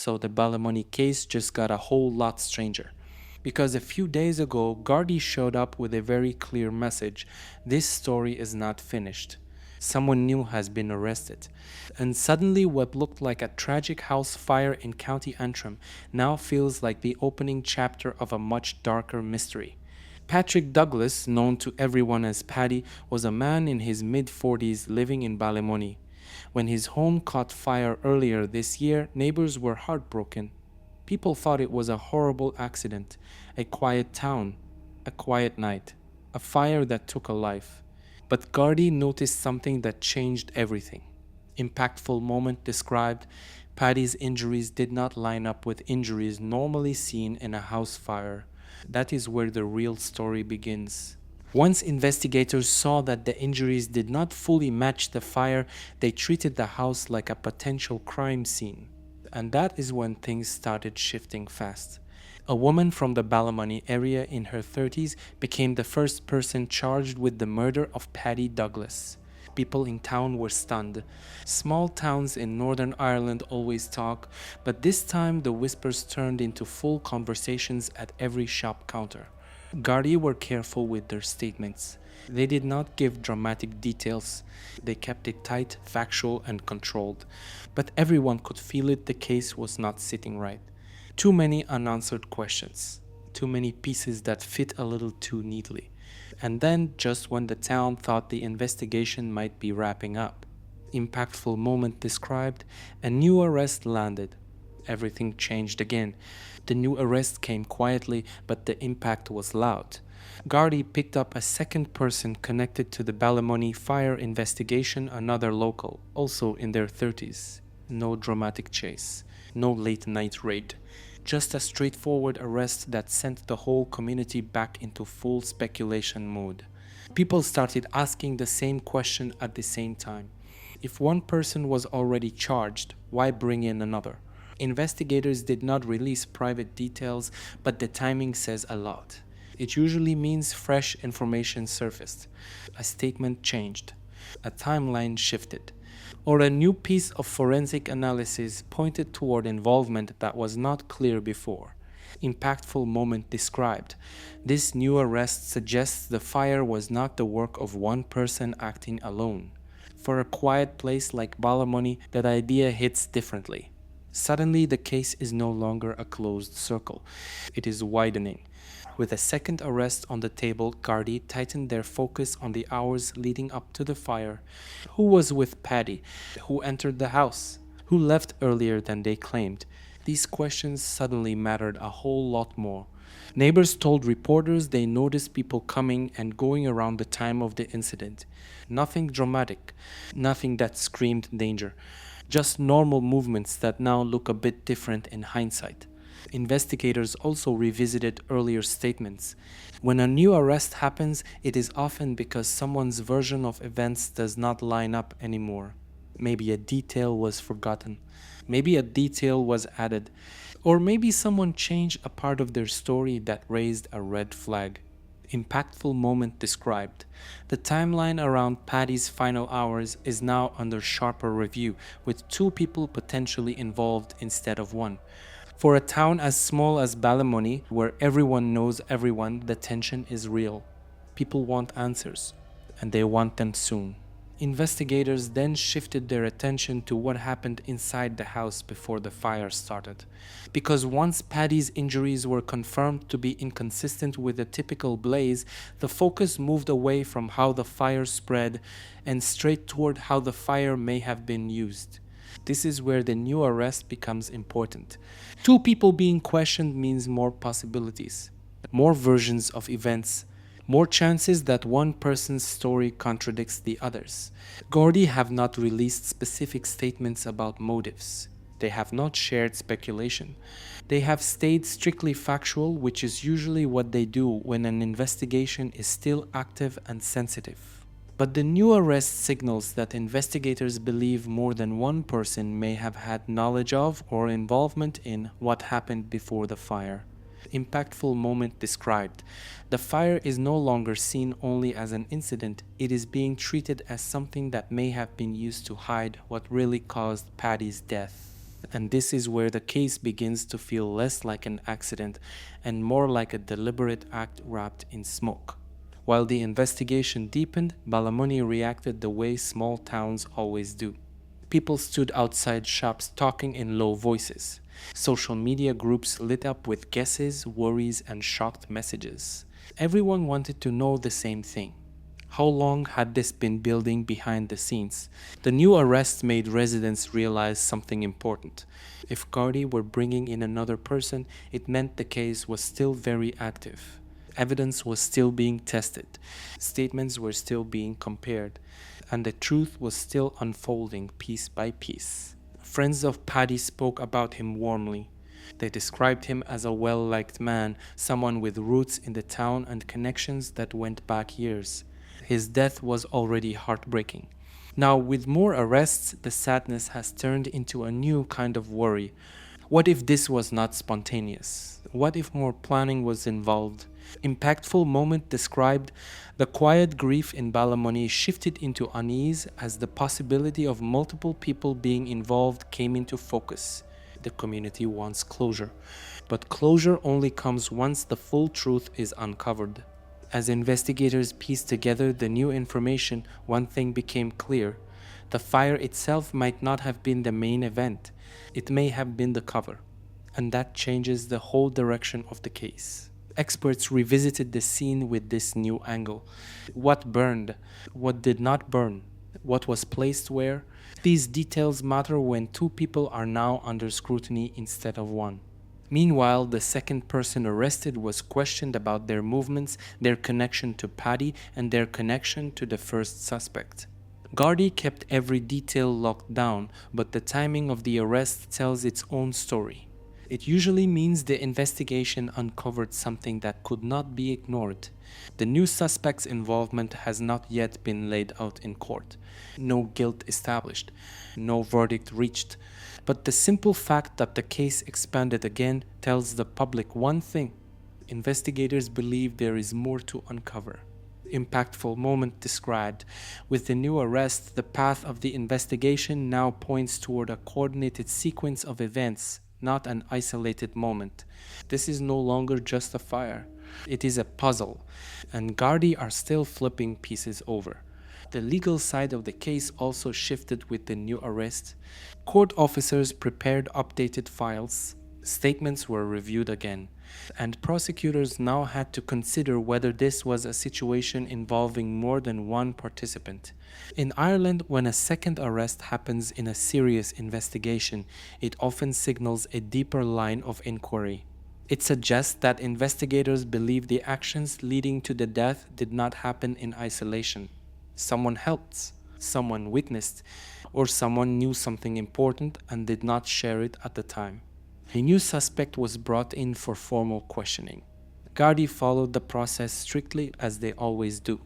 So the Ballymoney case just got a whole lot stranger. Because a few days ago, Gardee showed up with a very clear message: this story is not finished. Someone new has been arrested. And suddenly, what looked like a tragic house fire in County Antrim now feels like the opening chapter of a much darker mystery. Patrick Douglas, known to everyone as Paddy, was a man in his mid-40s living in Ballymoney. When his home caught fire earlier this year, neighbors were heartbroken. People thought it was a horrible accident, a quiet town, a quiet night, a fire that took a life. But Gardee noticed something that changed everything. Impactful moment described: Paddy's injuries did not line up with injuries normally seen in a house fire. That is where the real story begins. Once investigators saw that the injuries did not fully match the fire, they treated the house like a potential crime scene. And that is when things started shifting fast. A woman from the Ballymoney area in her 30s became the first person charged with the murder of Paddy Douglas. People in town were stunned. Small towns in Northern Ireland always talk, but this time the whispers turned into full conversations at every shop counter. Gardee were careful with their statements. They did not give dramatic details. They kept it tight, factual, and controlled. But everyone could feel it: the case was not sitting right. Too many unanswered questions. Too many pieces that fit a little too neatly. And then, just when the town thought the investigation might be wrapping up, impactful moment described, a new arrest landed. Everything changed again. The new arrest came quietly, but the impact was loud. Gardee picked up a second person connected to the Ballymoney fire investigation, another local, also in their 30s. No dramatic chase, no late-night raid. Just a straightforward arrest that sent the whole community back into full speculation mode. People started asking the same question at the same time. If one person was already charged, why bring in another? Investigators did not release private details, but the timing says a lot. It usually means fresh information surfaced, a statement changed, a timeline shifted, or a new piece of forensic analysis pointed toward involvement that was not clear before. Impactful moment described: this new arrest suggests the fire was not the work of one person acting alone. For a quiet place like Ballymoney, that idea hits differently. Suddenly, the case is no longer a closed circle. It is widening. With a second arrest on the table, Gardee tightened their focus on the hours leading up to the fire. Who was with Paddy? Who entered the house? Who left earlier than they claimed? These questions suddenly mattered a whole lot more. Neighbors told reporters they noticed people coming and going around the time of the incident. Nothing dramatic, nothing that screamed danger. Just normal movements that now look a bit different in hindsight. Investigators also revisited earlier statements. When a new arrest happens, it is often because someone's version of events does not line up anymore. Maybe a detail was forgotten. Maybe a detail was added. Or maybe someone changed a part of their story that raised a red flag. Impactful moment described: the timeline around Paddy's final hours is now under sharper review, with two people potentially involved instead of one. For a town as small as Ballymoney, where everyone knows everyone, the tension is real. People want answers, and they want them soon. Investigators then shifted their attention to what happened inside the house before the fire started. Because once Paddy's injuries were confirmed to be inconsistent with a typical blaze, the focus moved away from how the fire spread and straight toward how the fire may have been used. This is where the new arrest becomes important. Two people being questioned means more possibilities, more versions of events, more chances that one person's story contradicts the others. Gardee have not released specific statements about motives. They have not shared speculation. They have stayed strictly factual, which is usually what they do when an investigation is still active and sensitive. But the new arrest signals that investigators believe more than one person may have had knowledge of or involvement in what happened before the fire. Impactful moment described: the fire is no longer seen only as an incident, it is being treated as something that may have been used to hide what really caused Paddy's death. And this is where the case begins to feel less like an accident and more like a deliberate act wrapped in smoke. While the investigation deepened, Ballymoney reacted the way small towns always do. People stood outside shops talking in low voices. Social media groups lit up with guesses, worries, and shocked messages. Everyone wanted to know the same thing. How long had this been building behind the scenes? The new arrest made residents realize something important. If Gardee were bringing in another person, it meant the case was still very active. Evidence was still being tested, statements were still being compared, and the truth was still unfolding piece by piece. Friends of Paddy spoke about him warmly. They described him as a well-liked man, someone with roots in the town and connections that went back years. His death was already heartbreaking. Now, with more arrests, the sadness has turned into a new kind of worry. What if this was not spontaneous? What if more planning was involved? Impactful moment described, the quiet grief in Ballymoney shifted into unease as the possibility of multiple people being involved came into focus. The community wants closure, but closure only comes once the full truth is uncovered. As investigators pieced together the new information, one thing became clear. The fire itself might not have been the main event. It may have been the cover. And that changes the whole direction of the case. Experts revisited the scene with this new angle. What burned? What did not burn? What was placed where? These details matter when two people are now under scrutiny instead of one. Meanwhile, the second person arrested was questioned about their movements, their connection to Paddy, and their connection to the first suspect. Gardee kept every detail locked down, but the timing of the arrest tells its own story. It usually means the investigation uncovered something that could not be ignored. The new suspect's involvement has not yet been laid out in court. No guilt established, no verdict reached. But the simple fact that the case expanded again tells the public one thing. Investigators believe there is more to uncover. Impactful moment described. With the new arrest, the path of the investigation now points toward a coordinated sequence of events, not an isolated moment. This is no longer just a fire. It is a puzzle, and Gardee are still flipping pieces over. The legal side of the case also shifted with the new arrest. Court officers prepared updated files, statements were reviewed again, and prosecutors now had to consider whether this was a situation involving more than one participant. In Ireland, when a second arrest happens in a serious investigation, it often signals a deeper line of inquiry. It suggests that investigators believe the actions leading to the death did not happen in isolation. Someone helped, someone witnessed, or someone knew something important and did not share it at the time. A new suspect was brought in for formal questioning. Gardee followed the process strictly as they always do.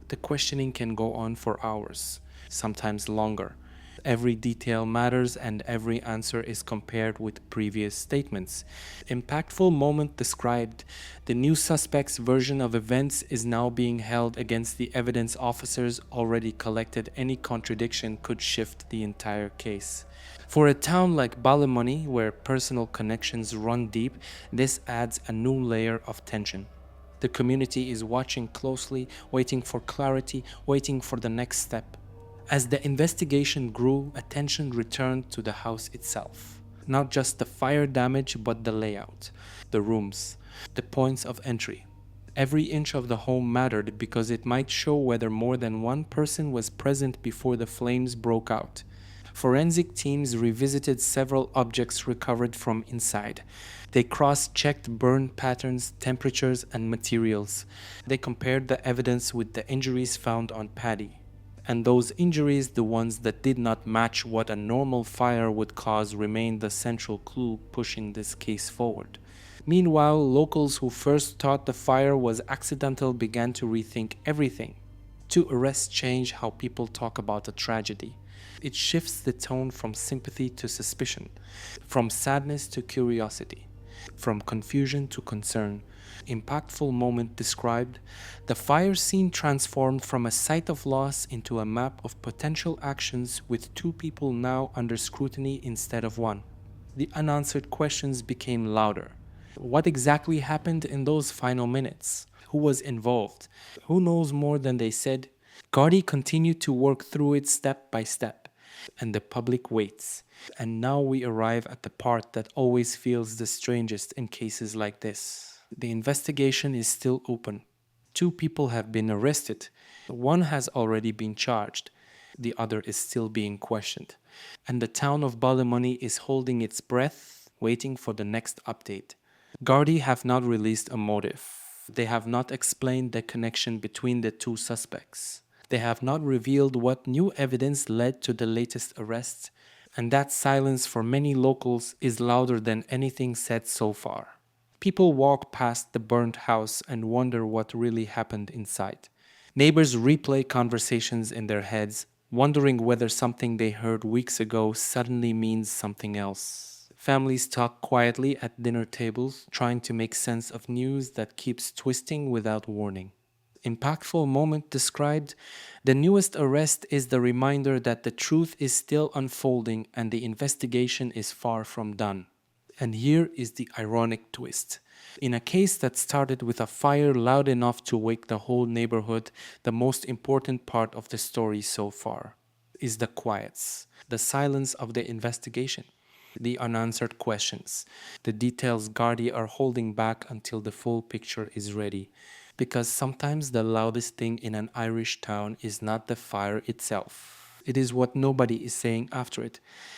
The questioning can go on for hours, sometimes longer. Every detail matters and every answer is compared with previous statements. Impactful moment described. The new suspect's version of events is now being held against the evidence officers already collected. Any contradiction could shift the entire case. For a town like Ballymoney, where personal connections run deep, this adds a new layer of tension. The community is watching closely, waiting for clarity, waiting for the next step. As the investigation grew, attention returned to the house itself. Not just the fire damage, but the layout, the rooms, the points of entry. Every inch of the home mattered because it might show whether more than one person was present before the flames broke out. Forensic teams revisited several objects recovered from inside. They cross-checked burn patterns, temperatures, and materials. They compared the evidence with the injuries found on Paddy. And those injuries, the ones that did not match what a normal fire would cause, remained the central clue pushing this case forward. Meanwhile, locals who first thought the fire was accidental began to rethink everything. Two arrests change how people talk about a tragedy. It shifts the tone from sympathy to suspicion, from sadness to curiosity, from confusion to concern. Impactful moment described. The fire scene transformed from a site of loss into a map of potential actions with two people now under scrutiny instead of one. the unanswered questions became louder. What exactly happened in those final minutes? Who was involved? Who knows more than they said? Gardee continued to work through it step by step, and the public waits. And now we arrive at the part that always feels the strangest in cases like this. The investigation is still open. Two people have been arrested. One has already been charged. The other is still being questioned. And the town of Ballymoney is holding its breath, waiting for the next update. Gardee have not released a motive. They have not explained the connection between the two suspects. They have not revealed what new evidence led to the latest arrest. And that silence for many locals is louder than anything said so far. People walk past the burnt house and wonder what really happened inside. Neighbors replay conversations in their heads, wondering whether something they heard weeks ago suddenly means something else. Families talk quietly at dinner tables, trying to make sense of news that keeps twisting without warning. Impactful moment described, the newest arrest is the reminder that the truth is still unfolding and the investigation is far from done. And here is the ironic twist. In a case that started with a fire loud enough to wake the whole neighborhood, the most important part of the story so far is the quiets, the silence of the investigation, the unanswered questions, the details Gardee are holding back until the full picture is ready. Because sometimes the loudest thing in an Irish town is not the fire itself. It is what nobody is saying after it.